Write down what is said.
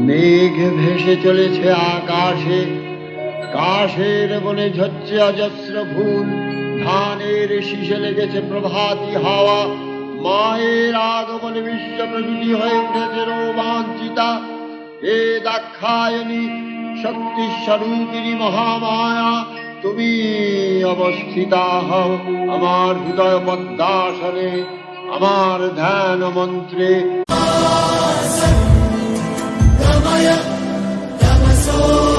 মেঘ ভেসে চলেছে আকাশে, কাশের বনে ঝরছে অজস্র ফুল, ধানের শীষে লেগেছে প্রভাতী হাওয়া। মায়ের আগমনে বিশ্ব প্রকৃতি হয়ে উঠেছে রোমাঞ্চিতা। হে দাক্ষায়ণী, শক্তি স্বরূপিণী মহামায়া, তুমি অবস্থিতা হও আমার হৃদয় পদ্মাসনে, আমার ধ্যান মন্ত্রে। Tamaya, Tamaso